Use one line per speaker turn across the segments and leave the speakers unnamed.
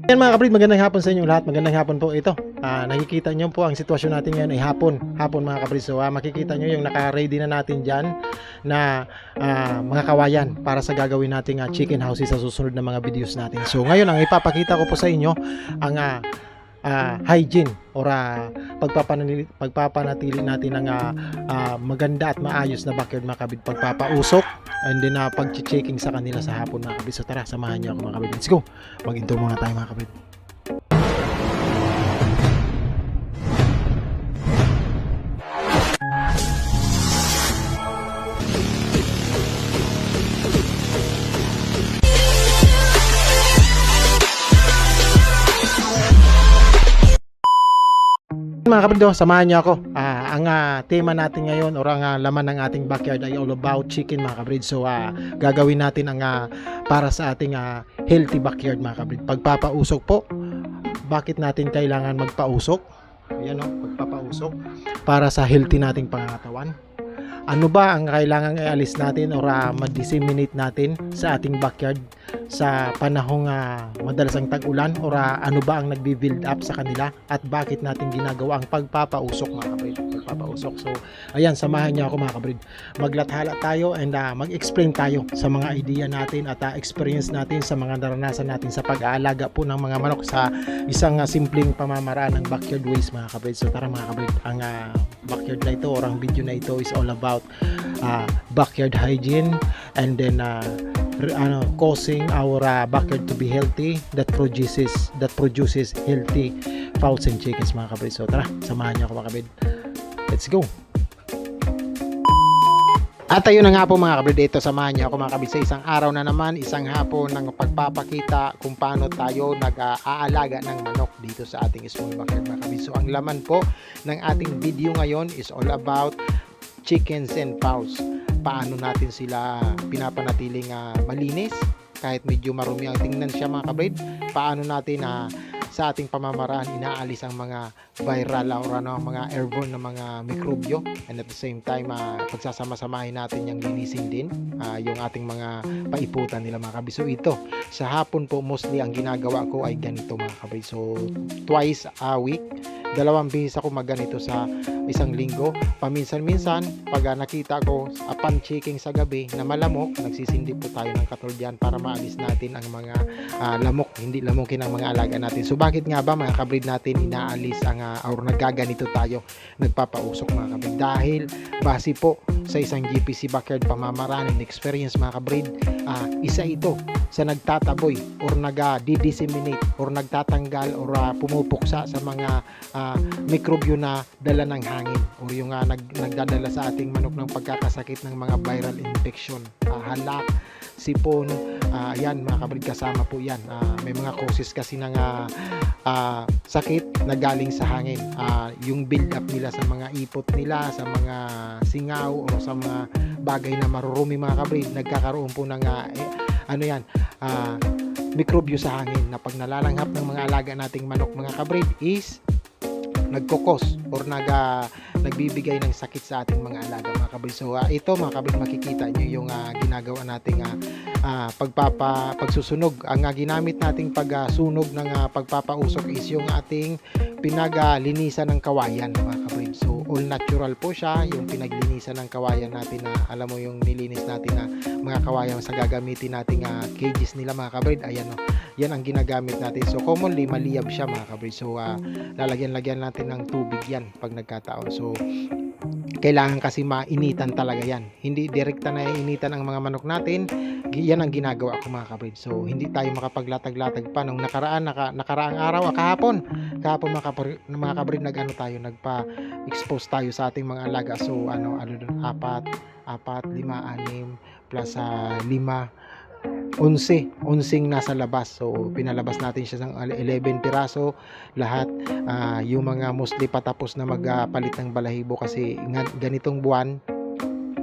Yan mga kabrid, magandang hapon sa inyong lahat. Magandang hapon po ito. Nakikita nyo po ang sitwasyon natin ngayon ay hapon mga kabrid. So makikita nyo yung naka-ready na natin dyan na mga kawayan para sa gagawin nating chicken houses sa susunod na mga videos natin. So ngayon ang ipapakita ko po sa inyo ang hygiene or pagpapanatili natin ng maganda at maayos na backyard mga kabrid, pagpapausok and then pag-checking sa kanila sa hapon mga kabrid. So tara, samahan niyo ako mga kabrid. Let's go! Mag-intro muna tayo mga kabrid. Mga kabrid, samahan niyo ako. Ang tema natin ngayon or ang laman ng ating backyard ay all about chicken mga kabrid. So gagawin natin ang para sa ating healthy backyard mga kabrid. Pagpapausok po. Bakit natin kailangan magpausok? Ayan pagpapausok para sa healthy nating pangangatawan. Ano ba ang kailangan i-alis natin or ma-disseminate natin sa ating backyard sa panahong madalas ang tag-ulan or ano ba ang nagbi-build up sa kanila at bakit natin ginagawa ang pagpapausok mga kabrid, pagpapausok. So ayan, samahan niyo ako mga kabrid, maglathala tayo and mag-explain tayo sa mga idea natin at experience natin sa mga naranasan natin sa pag-aalaga po ng mga manok sa isang simpleng pamamaraan ng backyard ways mga kabrid. So tara mga kabrid, ang backyard na ito or ang video na ito is all about backyard hygiene and then causing our backyard to be healthy that produces healthy fowls and chickens mga kabrid. So tara, samahan niyo ako mga kabrid. Let's go. At ayun na nga po mga kabrid, ito samahan niyo ako mga kabrid sa isang araw na naman, isang hapon ng pagpapakita kung paano tayo nag-aalaga ng manok dito sa ating small backyard mga kabrid. So ang laman po ng ating video ngayon is all about chickens and fowls. Paano natin sila pinapanatiling malinis kahit medyo marumi ang tingnan siya mga kabrid. Paano natin sa ating pamamaraan inaalis ang mga viral or mga airborne na mga mikrobyo, and at the same time pagsasama-samahin natin yung linisin din yung ating mga paiputan nila mga kabrid. So ito sa hapon po mostly ang ginagawa ko ay ganito mga kabrid. So twice a week, 2 beses ako magganito sa isang linggo. Paminsan-minsan pag nakita ko upon checking sa gabi na malamok, nagsisindi po tayo ng katol diyan para maalis natin ang mga lamok, hindi lamukin ang mga alaga natin. So bakit nga ba mga kabrid natin inaalis ang or nagaganito tayo, nagpapausok mga kabrid? Dahil base po sa isang GPC backyard pamamaraan and experience mga kabrid, isa ito sa nagtataboy or nag-disseminate or nagtatanggal or pumupuksa sa mga mikrobyo na dala ng hangin or yung nagdadala sa ating manok ng pagkakasakit ng mga viral infection, halak, sipon, yan mga kabrid, kasama po yan. May mga causes kasi ng sakit na galing sa hangin, yung build up nila sa mga ipot nila, sa mga singaw o sa mga bagay na marurumi mga kabrid, nagkakaroon po ng mikrobyo sa hangin na pag nalalanghap ng mga alaga nating manok mga kabrid is nagkokos or nagbibigay ng sakit sa ating mga alaga mga kabrid. So ito mga kabrid, makikita nyo yung ginagawa nating pagsusunog. Ang ginamit nating pagsunog ng pagpapausok is yung ating pinaglinisan ng kawayan mga kabrid. So all natural po siya, yung pinaglinisan ng kawayan natin na alam mo yung nilinis natin na mga kawayan sa gagamitin nating cages nila mga kabrid. Ayan yan ang ginagamit natin. So commonly maliyab siya mga kabrid. So lalagyan natin ng tubig yan pag nagkataon. So kailangan kasi mainitan talaga yan, hindi direkta na initan ang mga manok natin. Yan ang ginagawa ko mga kabrid. So hindi tayo makapaglatag-latag pa nung nakaraang araw, kahapon mga kabrid, nagpa-expose tayo sa ating mga alaga. So 4, 5, 6 plus 11 nasa labas. So pinalabas natin siya ng 11 piraso lahat, yung mga mostly patapos na magpalit ng balahibo kasi ganitong buwan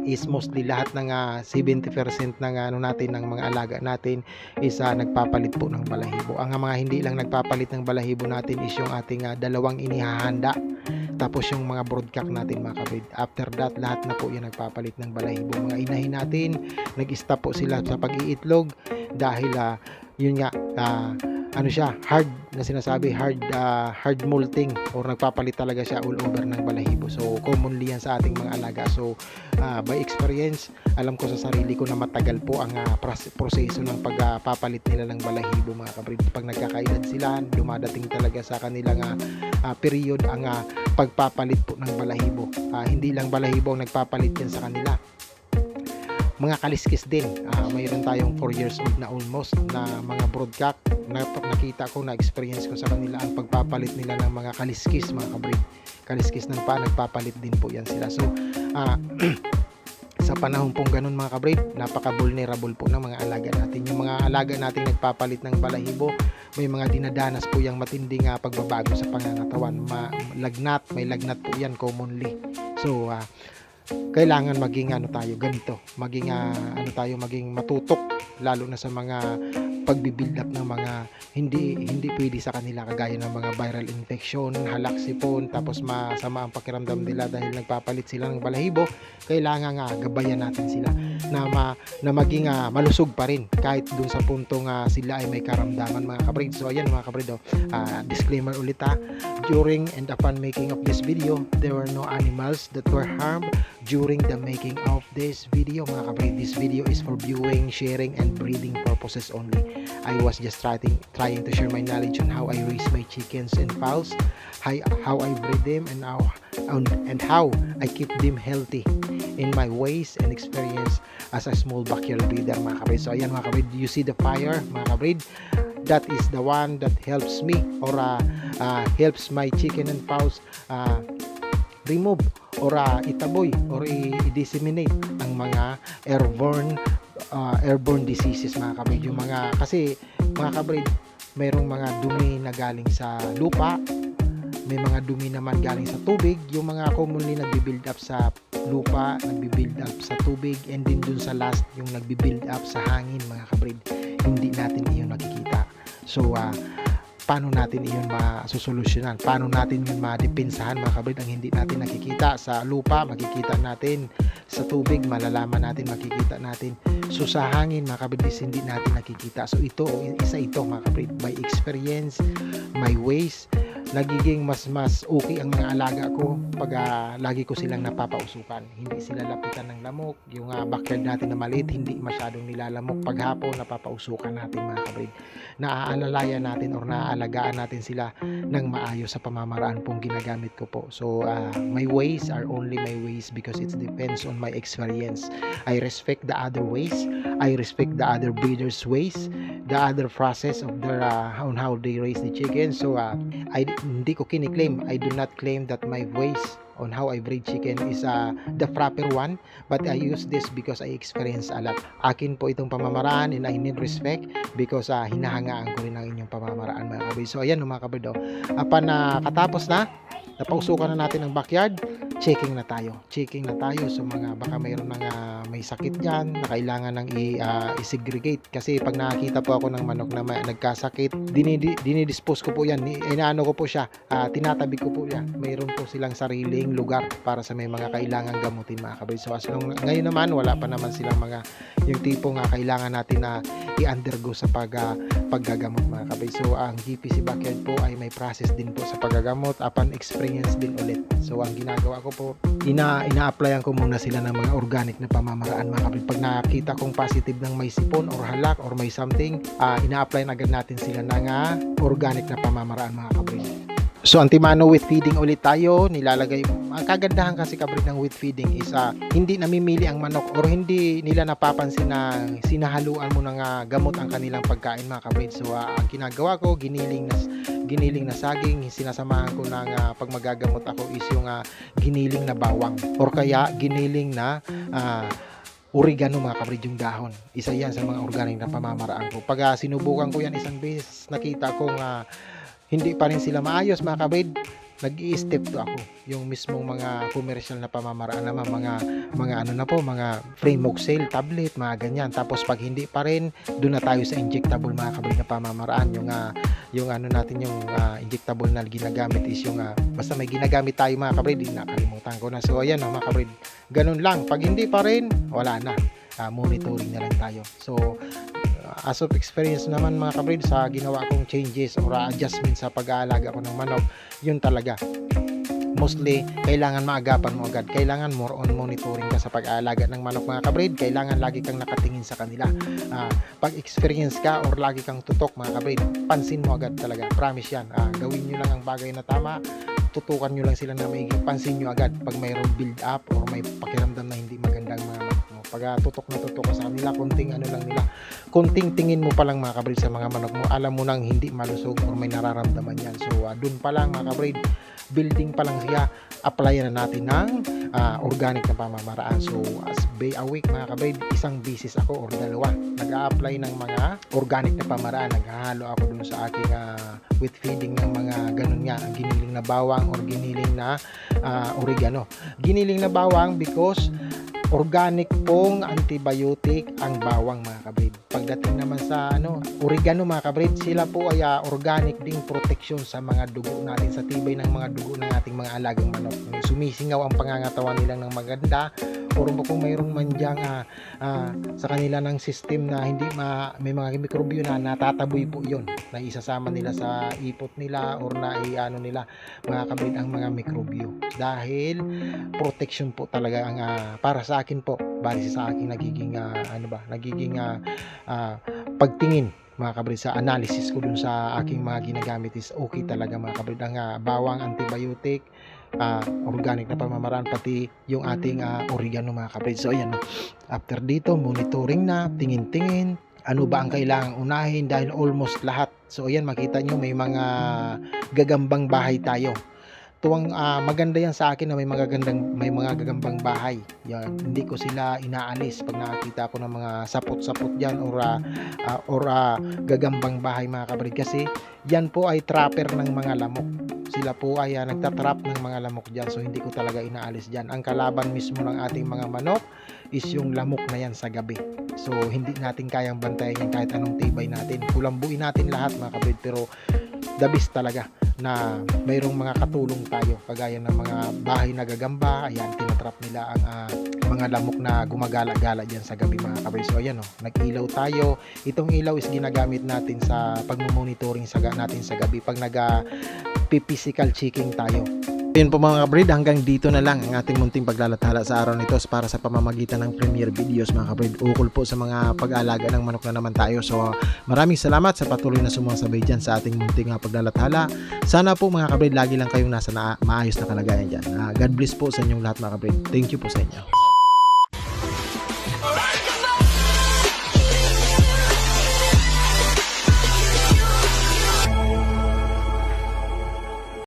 is mostly lahat ng 70% ng natin ng mga alaga natin is nagpapalit po ng balahibo. Ang mga hindi lang nagpapalit ng balahibo natin is yung ating dalawang inihahanda, tapos yung mga broodcock natin mga kabrid. After that, lahat na po yung nagpapalit ng balahibo. Mga inahin natin, nag-stop po sila sa pag-iitlog dahil yun nga, ano siya, hard na sinasabi, hard molting, or nagpapalit talaga siya all over ng balahibo. So commonly yan sa ating mga alaga. So by experience, alam ko sa sarili ko na matagal po ang proseso ng pagpapalit nila ng balahibo, mga kabrid. Pag nagkakaedad sila, dumadating talaga sa kanilang period ang pagpapalit po ng balahibo. Hindi lang balahibo ang nagpapalit yan sa kanila, mga kaliskis din. Mayroon tayong 4 years old na almost na mga broodcock na nakita ko, na experience ko sa kanila ang pagpapalit nila ng mga kaliskis, mga kabrid. Kaliskis ng paa, nagpapalit din po yan sila. So sa panahon pong ganun, mga kabrid, napaka-vulnerable po ng mga alaga natin. Yung mga alaga natin nagpapalit ng balahibo, may mga dinadanas po yung matinding pagbabago sa pangangatawan. May lagnat po yan commonly. So kailangan maging ganito, maging maging matutok, lalo na sa mga pagbi-build up ng mga hindi pwede sa kanila, kagaya ng mga viral infection, halak sipon, tapos masama ang pakiramdam nila dahil nagpapalit sila ng balahibo. Kailangan gabayan natin sila na maging malusog pa rin kahit dun sa puntong sila ay may karamdaman, mga kabrid. So ayan, mga kabrid, disclaimer ulit, during and upon making of this video, there were no animals that were harmed during the making of this video, mga kabrid. This video is for viewing, sharing, and breeding purposes only. I was just trying to share my knowledge on how I raise my chickens and fowls, how I breed them, and how I keep them healthy in my ways and experience as a small backyard breeder, mga kabrid. So ayan, mga kabrid, you see the fire, mga kabrid, that is the one that helps me, or helps my chicken and fowls remove or itaboy or i-disseminate ang mga airborne diseases, mga kabrid. Yung mga, kasi mga kabrid, mayroong mga dumi na galing sa lupa, may mga dumi naman galing sa tubig. Yung mga commonly nagbi-build up sa lupa, nagbi-build up sa tubig, and din dun sa last, yung nagbi-build up sa hangin, mga kabrid, hindi natin iyon nakikita. So paano natin iyon masusolusyonan? Paano natin yun madepensahan, mga kabrid, ang hindi natin nakikita sa lupa, makikita natin sa tubig, malalaman natin, makikita natin. So sa hangin, mga kabrid, hindi natin nakikita. So ito, isa ito, mga kabrid, by experience, my ways, nagiging mas okay ang mga alaga ko pag lagi ko silang napapausukan. Hindi sila lapitan ng lamok. Yung backyard natin na maliit, hindi masyadong nilalamok. Pag hapon, napapausukan natin, mga kabrid. Naaalalayan natin or naaalagaan natin sila ng maayos sa pamamaraan pong ginagamit ko po. So my ways are only my ways because it depends on my experience. I respect the other ways. I respect the other breeders' ways, the other process of their on how they raise the chicken. So hindi ko kiniklaim, I do not claim that my ways on how I breed chicken is the proper one, but I use this because I experience a lot. Akin po itong pamamaraan, and I need respect because hinahangaan ko rin ang inyong pamamaraan, mga kabrid. So ayan, mga kabrid, apan katapos na, napausukan na natin ang backyard, checking na tayo sa mga baka mayroon may sakit dyan na kailangan ng i-segregate. Kasi pag nakakita po ako ng manok na nagkasakit, dinidispose ko po yan, inaano ko po siya, tinatabi ko po yan. Mayroon po silang sariling lugar para sa may mga kailangan gamutin, mga kabrid. So as long, ngayon naman wala pa naman silang mga yung tipong kailangan natin na i-undergo sa paggagamot, mga kabrid. So ang GPC Backyard po ay may process din po sa paggagamot upon experience din ulit. So ang ginagawa ko po, ina-applyan ko muna sila ng mga organic na pamamaraan, mga kabrid. Pag nakita kong positive ng may sipon or halak or may something, ina-applyan agad natin sila ng organic na pamamaraan, mga kabrid. So antimano wheat feeding ulit tayo, nilalagay. Ang kagandahan kasi, kabrid, ng wheat feeding is hindi namimili ang manok or hindi nila napapansin na sinahaluan mo ng gamot ang kanilang pagkain, mga kabrid. So ang ginagawa ko, giniling na saging, sinasamahan ko ng pag magagamot ako is yung giniling na bawang or kaya giniling na oregano, mga kabrid, yung dahon. Isa yan sa mga organic na pamamaraan ko. Pag sinubukan ko yan isang beses, nakita kong hindi pa rin sila maayos, mga kabrid, nag-i-step to ako. Yung mismong mga commercial na pamamaraan naman, mga Framoxil tablet, mga ganyan. Tapos pag hindi pa rin, doon na tayo sa injectable, mga kabrid, na pamamaraan. Yung injectable na ginagamit is yung basta may ginagamit tayo, mga kabrid, nakalimutan ko na. So ayan, mga kabrid, ganun lang. Pag hindi pa rin, wala na. Monitoring na lang tayo. So as of experience naman mga kabrid, sa ginawa kong changes or adjustment sa pag-aalaga ko ng manok, yun talaga. Mostly, kailangan maagapan mo agad. Kailangan more on monitoring ka sa pag-aalaga ng manok mga kabrid. Kailangan lagi kang nakatingin sa kanila. Pag experience ka or lagi kang tutok mga kabrid, pansin mo agad talaga. Promise yan. Gawin nyo lang ang bagay na tama. Tutukan nyo lang sila na maigi. Pansin nyo agad pag mayroong build up or may pakiramdam na hindi maganda ang mga manok mo. Pag tutok na tutok ka sa kanila, kunting ano lang nila, kunting tingin mo pa lang mga kabrid sa mga manok mo, alam mo nang hindi malusog or may nararamdaman yan. So dun pa lang mga kabrid, building pa lang siya, applyan na natin ng organic na pamamaraan. So as a week mga kabrid, isang bisis ako or dalawa nag-a-apply ng mga organic na pamaraan. Naghahalo ako dun sa aking with feeding ng mga ganun nga, ang giniling na bawang or giniling na oregano. Giniling na bawang because organic pong antibiotic ang bawang mga kabrid. Pagdating naman sa oregano mga kabrid, sila po ay organic ding protection sa mga dugo natin, sa tibay ng mga dugo ng ating mga alagang manok. Sumisingaw ang pangangatawan nila ng maganda, or kung mayroong man diyang sa kanila ng system na hindi may mga mikrobyo na natataboy po yun, na isasama nila sa ipot nila or na nila mga kabrid ang mga mikrobyo. Dahil protection po talaga ang para sa akin po, base sa aking nagiging pagtingin mga kabrid sa analysis ko dun sa aking mga ginagamit is okay talaga mga kabrid ang bawang antibiotic, organic na pamamaraan, pati yung ating oregano mga kabrid. So ayan, after dito monitoring na, tingin-tingin ano ba ang kailangang unahin dahil almost lahat. So ayan, makita nyo may mga gagambang bahay tayo. Tuwang maganda yan sa akin na may mga gagambang bahay. Yan, hindi ko sila inaalis pag nakakita ko ng mga sapot-sapot diyan or gagambang bahay mga kabrid, kasi yan po ay trapper ng mga lamok. Sila po ay nagtatrap ng mga lamok diyan. So hindi ko talaga inaalis diyan. Ang kalaban mismo ng ating mga manok is yung lamok na yan sa gabi. So hindi natin kayang bantayan yan kahit anong tibay natin. Kulambuin natin lahat mga kabrid, pero the best talaga na mayroong mga katulong tayo, kagaya ng mga bahay na gagamba. Ayan, tinatrap nila ang mga lamok na gumagala-gala dyan sa gabi mga kabrid. So ayan, nag-ilaw tayo. Itong ilaw is ginagamit natin sa pag-monitoring natin sa gabi pag nag-physical checking tayo. Yun po mga kabrid, hanggang dito na lang ang ating munting paglalathala sa araw nito para sa pamamagitan ng premiere videos mga kabrid, ukol po sa mga pag-aalaga ng manok na naman tayo. So maraming salamat sa patuloy na sumasabay dyan sa ating munting paglalathala. Sana po mga kabrid, lagi lang kayong nasa maayos na kalagayan dyan. God bless po sa inyong lahat mga kabrid. Thank you po sa inyo.